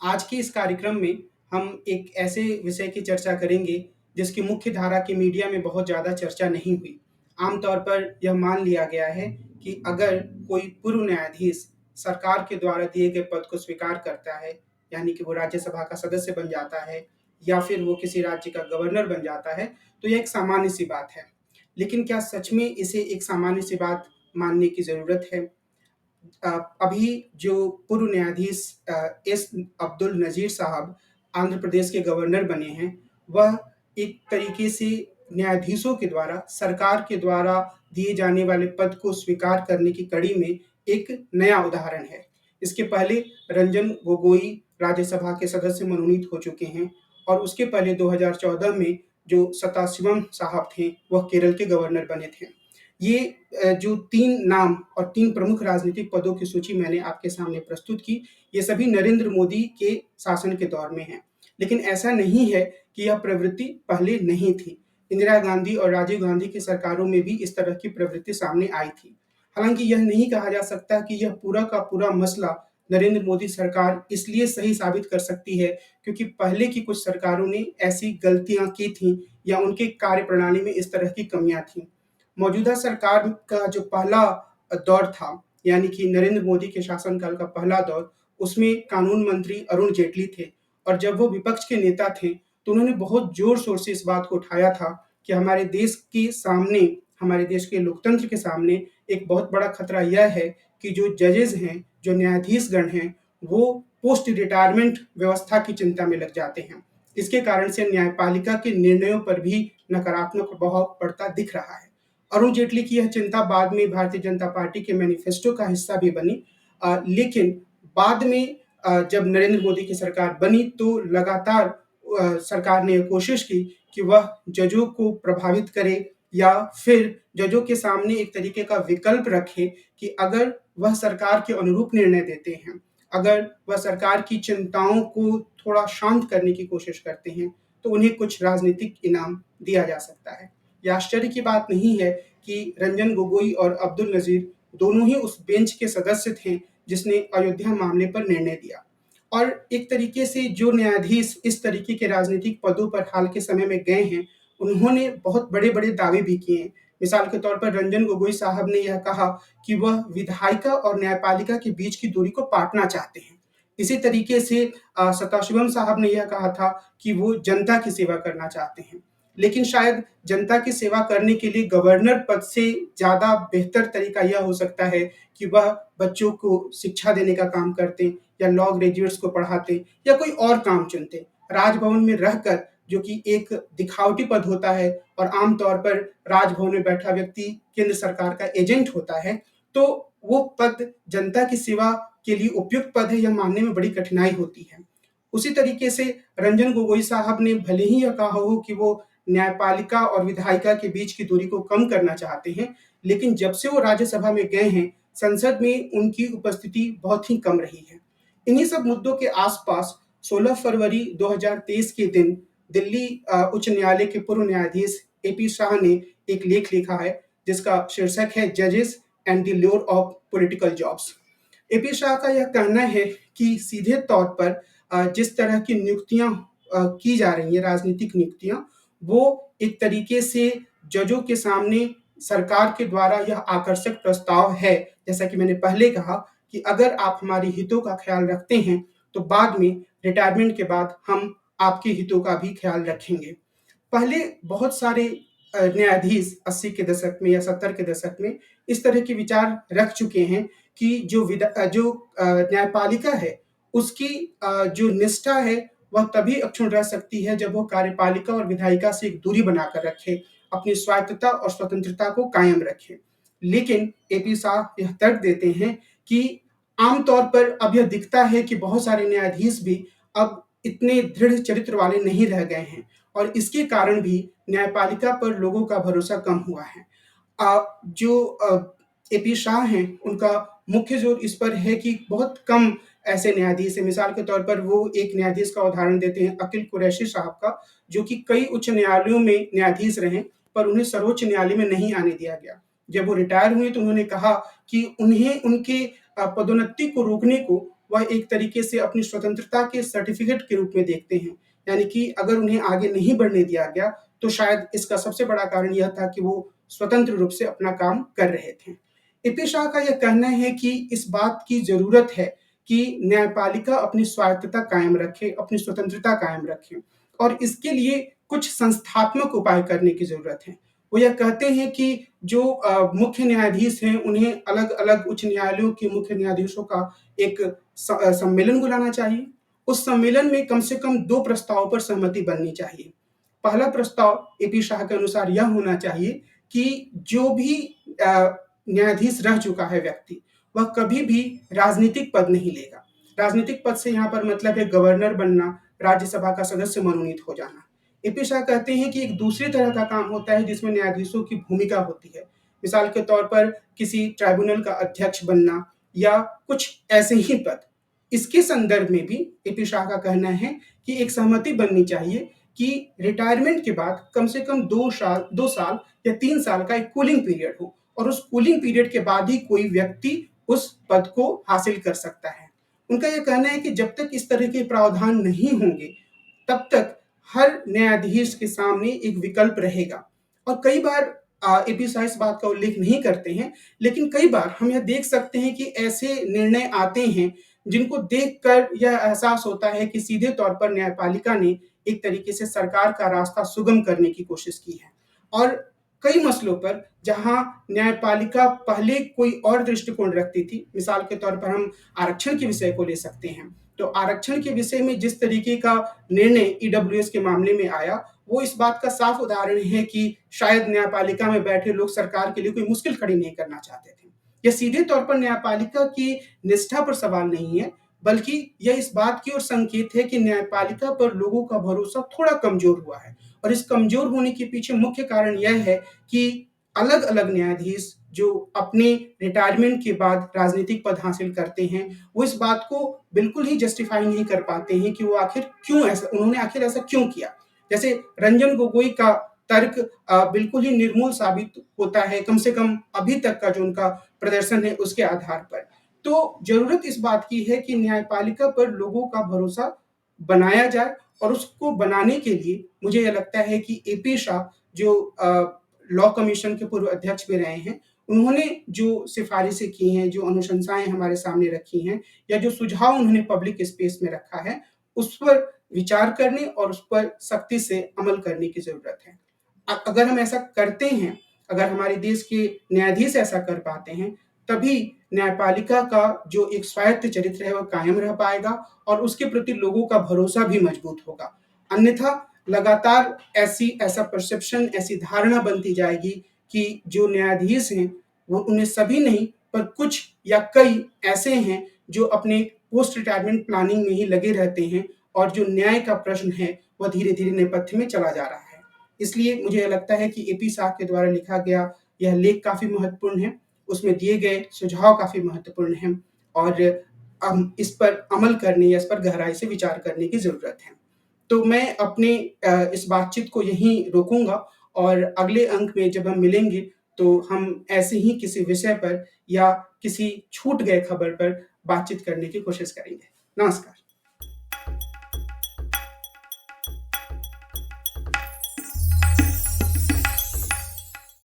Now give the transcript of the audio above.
आज के इस कार्यक्रम में हम एक ऐसे विषय की चर्चा करेंगे जिसकी मुख्य धारा की मीडिया में बहुत ज़्यादा चर्चा नहीं हुई। आमतौर पर यह मान लिया गया है कि अगर कोई पूर्व न्यायाधीश सरकार के द्वारा दिए गए पद को स्वीकार करता है, यानी कि वो राज्यसभा का सदस्य बन जाता है या फिर वो किसी राज्य का गवर्नर बन जाता है, तो यह एक सामान्य सी बात है। लेकिन क्या सच में इसे एक सामान्य सी बात मानने की ज़रूरत है? अ, अभी जो पूर्व न्यायाधीश एस अब्दुल नज़ीर साहब आंध्र प्रदेश के गवर्नर बने हैं, वह एक तरीके से न्यायाधीशों के द्वारा, सरकार के द्वारा दिए जाने वाले पद को स्वीकार करने की कड़ी में एक नया उदाहरण है। इसके पहले रंजन गोगोई राज्यसभा के सदस्य मनोनीत हो चुके हैं और उसके पहले 2014 में जो सताशिवम साहब थे, वह केरल के गवर्नर बने थे। ये जो 3 नाम और 3 प्रमुख राजनीतिक पदों की सूची मैंने आपके सामने प्रस्तुत की, ये सभी नरेंद्र मोदी के शासन के दौर में हैं। लेकिन ऐसा नहीं है कि यह प्रवृत्ति पहले नहीं थी। इंदिरा गांधी और राजीव गांधी की सरकारों में भी इस तरह की प्रवृत्ति सामने आई थी। हालाँकि यह नहीं कहा जा सकता कि यह पूरा का पूरा मसला नरेंद्र मोदी सरकार इसलिए सही साबित कर सकती है क्योंकि पहले की कुछ सरकारों ने ऐसी गलतियाँ की थीं या उनके कार्यप्रणाली में इस तरह की कमियाँ थीं। मौजूदा सरकार का जो पहला दौर था, यानी कि नरेंद्र मोदी के शासनकाल का पहला दौर, उसमें कानून मंत्री अरुण जेटली थे और जब वो विपक्ष के नेता थे, तो उन्होंने बहुत ज़ोर-शोर से इस बात को उठाया था कि हमारे देश के सामने, हमारे देश के लोकतंत्र के सामने एक बहुत बड़ा खतरा यह है कि जो जजेज़ हैं, जो न्यायाधीशगण हैं, वो पोस्ट रिटायरमेंट व्यवस्था की चिंता में लग जाते हैं। इसके कारण से न्यायपालिका के निर्णयों पर भी नकारात्मक प्रभाव पड़ता दिख रहा है। अरुण जेटली की यह चिंता बाद में भारतीय जनता पार्टी के मैनिफेस्टो का हिस्सा भी बनी। लेकिन बाद में जब नरेंद्र मोदी की सरकार बनी तो लगातार सरकार ने कोशिश की कि वह जजों को प्रभावित करे या फिर जजों के सामने एक तरीके का विकल्प रखे कि अगर वह सरकार के अनुरूप निर्णय देते हैं, अगर वह सरकार की चिंताओं को थोड़ा शांत करने की कोशिश करते हैं, तो उन्हें कुछ राजनीतिक इनाम दिया जा सकता है। ये आश्चर्य की बात नहीं है कि रंजन गोगोई और अब्दुल नज़ीर दोनों ही उस बेंच के सदस्य थे जिसने अयोध्या मामले पर निर्णय दिया। और एक तरीके से जो न्यायाधीश इस तरीके के राजनीतिक पदों पर हाल के समय में गए हैं, उन्होंने बहुत बड़े-बड़े दावे भी किए हैं। मिसाल के तौर पर रंजन गोगोई साहब ने यह कहा कि वह विधायिका और न्यायपालिका के बीच की दूरी को पाटना चाहते हैं। इसी तरीके से सदाशिवम साहब ने यह कहा था कि वो जनता की सेवा करना चाहते हैं। लेकिन शायद जनता की सेवा करने के लिए गवर्नर पद से ज़्यादा बेहतर तरीका यह हो सकता है कि वह बच्चों को शिक्षा देने का काम करते या लॉ ग्रेजुएट्स को पढ़ाते या कोई और काम चुनते। राजभवन में रहकर, जो कि एक दिखावटी पद होता है और आम तौर पर राजभवन में बैठा व्यक्ति केंद्र सरकार का एजेंट होता है, तो वो पद जनता की सेवा के लिए उपयुक्त पद है, यह मानने में बड़ी कठिनाई होती है। उसी तरीके से रंजन गोगोई साहब ने भले ही यह कहा हो कि वो न्यायपालिका और विधायिका के बीच की दूरी को कम करना चाहते हैं, लेकिन जब से वो राज्यसभा में गए हैं, संसद में उनकी उपस्थिति बहुत ही कम रही है। इन्हीं सब मुद्दों के आसपास 16 फरवरी 2023 के दिन दिल्ली उच्च न्यायालय के पूर्व न्यायाधीश एपी शाह ने एक लेख लिखा है, जिसका शीर्षक है जजेस and the lure of political jobs. AP Shah का यह कहना है कि सीधे तौर पर जिस तरह की नियुक्तियां की जा रही हैं, राजनीतिक नियुक्तियां, वो एक तरीके से जजों के सामने सरकार के द्वारा यह आकर्षक प्रस्ताव है, जैसा कि मैंने पहले कहा कि अगर आप हमारी हितों का ख्याल रखते हैं, तो बाद में रिटायरमेंट के बाद हम आपके हितों का भी ख्याल रखेंगे। पहले बहुत सारे न्यायाधीश 80 के दशक में या 70 के दशक में इस तरह के विचार रख चुके हैं कि जो न्यायपालिका है, उसकी जो निष्ठा है, वह तभी अक्षुण्ण रह सकती है जब वो कार्यपालिका और विधायिका से एक दूरी बनाकर रखे, अपनी स्वायत्तता और स्वतंत्रता को कायम रखे। लेकिन एपी शाह यह तर्क देते हैं कि आम तौर पर अब यह दिखता है कि बहुत सारे न्यायाधीश भी अब इतने दृढ़ चरित्र वाले नहीं रह गए हैं और इसके कारण भी न्यायपालिका पर लोगों का भरोसा कम हुआ है। जो एपी शाह हैं, उनका मुख्य जोर इस पर है कि बहुत कम ऐसे न्यायाधीश हैं। मिसाल के तौर पर वो एक न्यायाधीश का उदाहरण देते हैं, अकील कुरैशी साहब का, जो कि कई उच्च न्यायालयों में न्यायाधीश रहे, पर उन्हें सर्वोच्च न्यायालय में नहीं आने दिया गया। जब वो रिटायर हुए तो उन्होंने कहा कि उन्हें उनके पदोन्नति को रोकने को वह एक तरीके से अपनी स्वतंत्रता के सर्टिफिकेट के रूप में देखते हैं। यानी कि अगर उन्हें आगे नहीं बढ़ने दिया गया, तो शायद इसका सबसे बड़ा कारण यह था कि वो स्वतंत्र रूप से अपना काम कर रहे थे। ए.पी. शाह का यह कहना है कि इस बात की ज़रूरत है कि न्यायपालिका अपनी स्वायत्तता कायम रखे, अपनी स्वतंत्रता कायम रखे और इसके लिए कुछ संस्थात्मक उपाय करने की ज़रूरत है। वो यह कहते हैं कि जो मुख्य न्यायाधीश हैं, उन्हें अलग-अलग उच्च न्यायालयों के मुख्य न्यायाधीशों का एक सम्मेलन बुलाना चाहिए। उस सम्मेलन में कम से कम 2 प्रस्तावों पर सहमति बननी चाहिए। पहला प्रस्ताव ए.पी. शाह के अनुसार यह होना चाहिए कि जो भी न्यायाधीश रह चुका है व्यक्ति, वह कभी भी राजनीतिक पद नहीं लेगा। राजनीतिक पद से यहाँ पर मतलब है गवर्नर बनना, राज्यसभा का सदस्य मनोनीत हो जाना। ए.पी. शाह कहते हैं कि एक दूसरी तरह का काम होता है जिसमें न्यायाधीशों की भूमिका होती है। मिसाल के तौर पर किसी ट्राइब्यूनल का अध्यक्ष बनना या कुछ ऐसे ही पद। इसके संदर्भ में भी ए.पी. शाह का कहना है कि एक सहमति बननी चाहिए कि रिटायरमेंट के बाद कम से कम 2 साल या 3 साल का एक कूलिंग पीरियड हो और उस कूलिंग पीरियड के बाद ही कोई व्यक्ति उस पद को हासिल कर सकता है। उनका यह कहना है कि जब तक इस तरह के प्रावधान नहीं होंगे, तब तक हर न्यायाधीश के सामने एक विकल्प रहेगा। और कई बार ए.पी. शाह इस बात का उल्लेख नहीं करते हैं, लेकिन कई बार हम यह देख सकते हैं कि ऐसे निर्णय आते हैं, जिनको देखकर यह एहसास होता है कि सीधे तौर पर न्यायपालिका ने एक तरीके से सरकार का रास्ता सुगम करने की कोशिश की है। और कई मसलों पर जहाँ न्यायपालिका पहले कोई और दृष्टिकोण रखती थी, मिसाल के तौर पर हम आरक्षण के विषय को ले सकते हैं। तो आरक्षण के विषय में जिस तरीके का निर्णय ईडब्ल्यूएस के मामले में आया, वो इस बात का साफ उदाहरण है कि शायद न्यायपालिका में बैठे लोग सरकार के लिए कोई मुश्किल खड़ी नहीं करना चाहते थे। यह सीधे तौर पर न्यायपालिका की निष्ठा पर सवाल नहीं है, बल्कि यह इस बात की ओर संकेत है कि न्यायपालिका पर लोगों का भरोसा थोड़ा कमजोर हुआ है और इस कमजोर होने के पीछे मुख्य कारण यह है कि अलग-अलग न्यायाधीश जो अपने रिटायरमेंट के बाद राजनीतिक पद हासिल करते हैं, वो इस बात को बिल्कुल ही जस्टिफाई नहीं कर पाते हैं कि वो उन्होंने आखिर ऐसा क्यों किया। जैसे रंजन गोगोई का तर्क बिल्कुल ही निर्मूल साबित होता है, कम से कम अभी तक का जो उनका प्रदर्शन है उसके आधार पर। तो ज़रूरत इस बात की है कि न्यायपालिका पर लोगों का भरोसा बनाया जाए और उसको बनाने के लिए मुझे ये लगता है कि ए.पी. शाह जो लॉ कमीशन के पूर्व अध्यक्ष भी रहे हैं, उन्होंने जो सिफ़ारिशें की हैं, जो अनुशंसाएँ हमारे सामने रखी हैं या जो सुझाव उन्होंने पब्लिक स्पेस में रखा है, उस पर विचार करने और उस पर सख्ती से अमल करने की ज़रूरत है। अगर हम ऐसा करते हैं, अगर हमारे देश के न्यायाधीश ऐसा कर पाते हैं, तभी न्यायपालिका का जो एक स्वायत्त चरित्र है, वह कायम रह पाएगा और उसके प्रति लोगों का भरोसा भी मजबूत होगा। अन्यथा लगातार ऐसा परसेप्शन, ऐसी धारणा बनती जाएगी कि जो न्यायाधीश हैं, वो उन्हें सभी नहीं, पर कुछ या कई ऐसे हैं, जो अपने पोस्ट रिटायरमेंट प्लानिंग में ही लगे रहते हैं और जो न्याय का प्रश्न है, वह धीरे-धीरे नेपथ्य में चला जा रहा है। इसलिए मुझे यह लगता है कि ए.पी. शाह के द्वारा लिखा गया यह लेख काफ़ी महत्वपूर्ण है, उसमें दिए गए सुझाव काफ़ी महत्वपूर्ण हैं और इस पर अमल करने या इस पर गहराई से विचार करने की ज़रूरत है। तो मैं अपने इस बातचीत को यहीं रोकूँगा और अगले अंक में जब हम मिलेंगे, तो हम ऐसे ही किसी विषय पर या किसी छूट गए खबर पर बातचीत करने की कोशिश करेंगे। नमस्कार।